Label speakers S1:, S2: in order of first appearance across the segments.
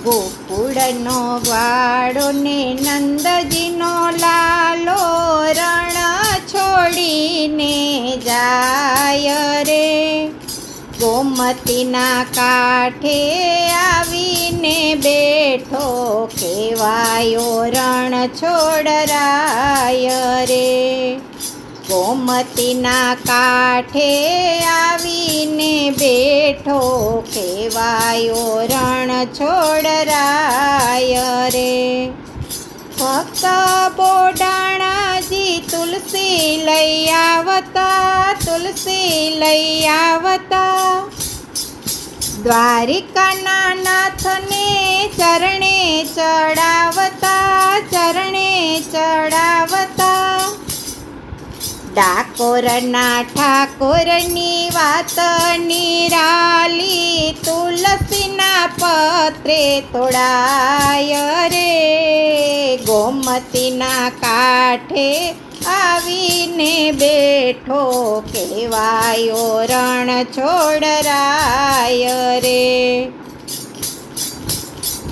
S1: ગોકુળનો ગ્વાળો ને નંદજીનો લાલો રણ છોડીને જાય રે. ગોમતીના કાંઠે આવીને બેઠો, કહેવાયો રણ છોડરાય રે. ગોમતીના કાંઠે આવીને બેઠો, કહેવાયો રણ છોડરાય રે. ભક્ત બોડાણાજી તુલસી લઈ આવતા, તુલસી લઈ આવતા. દ્વારિકાના નાથને ચરણે ચડાવતા, ચરણે ચડાવતા. ડાકોરના ઠાકોરની વાત નિરાલી, તુલસીના પત્રે તોડાય રે. ગોમતીના કાંઠે આવીને બેઠો, કહેવાયો રણ છોડરાય રે.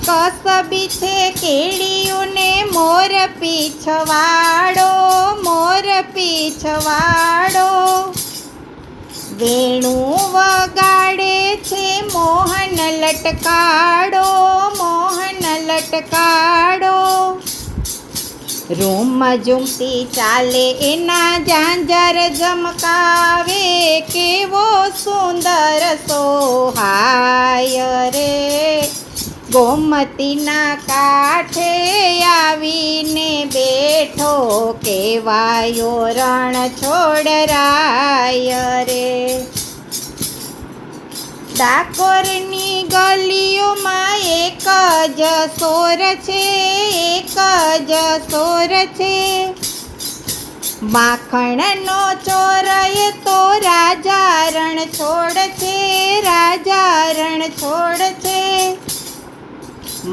S1: કસબી છે કેળિયુંને મોર પીછવાડો, મોર પીછવાડો. વેણું વગાડે છે મોહન લટકાડો, મોહન લટકાડો. રૂમ ઝૂમતી ચાલે એના ઝાંઝર ઝમકાવે, કેવો સુંદર સોહાય રે. ગોમતીના કાંઠે આવીને બેઠો, કહેવાયો રણ છોડરાય રે. ડાકોરની ગલીઓમાં એક જ સોર છે, એક જ સોર છે. માખણનો ચોર એ તો રાજા રણ છોડ છે, રાજા રણ છોડ છે.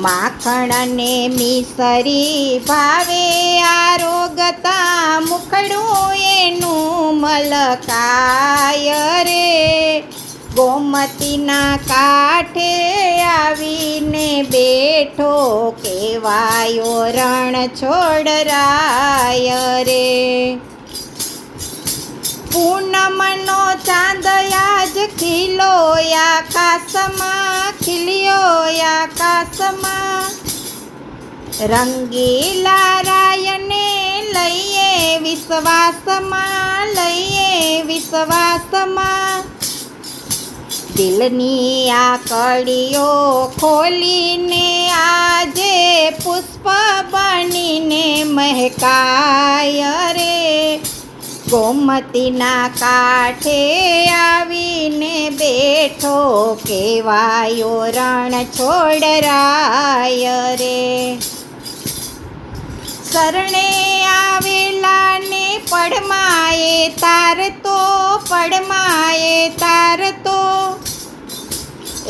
S1: માખણને મિસરી ભાવે, આરોગતા મુખડું એનું મલકાય રે. ગોમતીના કાંઠે આવીને બેઠો, કહેવાયો રણ છોડરાય રે. પૂનમનો ચાંદ આજ ખીલ્યો આકાશમાં, ખીલ્યો આકાશમાં. રંગીલા રાયને લઈએ વિશ્વાસમાં, લઈએ વિશ્વાસમાં. દિલની આ કડીઓ ખોલીને આજે પુષ્પ બનીને મહેકાય રે. ગોમતીના કાંઠે આવીને બેઠો, કહેવાયો રણ છોડરાય રે. શરણે આવેલાને પડમાએ તારતો, પડમાએ તારતો.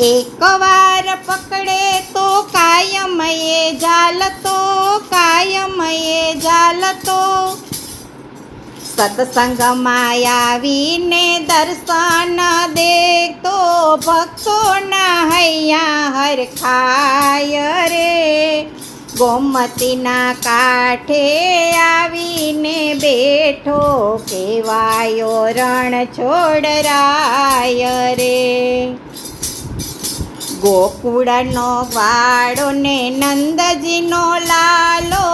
S1: એકવાર પકડે તો કાયમ એ ઝાલતો, કાયમ એ ઝાલતો. સત્સંગમાં આવીને દર્શન દેખતો, ભક્તોના હૈયા હરખાય રે. ગોમતીના કાંઠે આવીને બેઠો, કહેવાયો રણ છોડરાય રે. ગોકુળનો ગ્વાળો ને નંદજીનો લાલો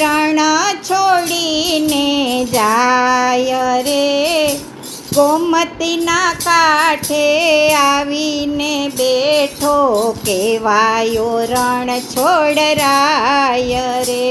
S1: રણ છોડીને જાય રે. ગોમતીના કાંઠે આવીને બેઠો, કહેવાયો રણ છોડરાય રે.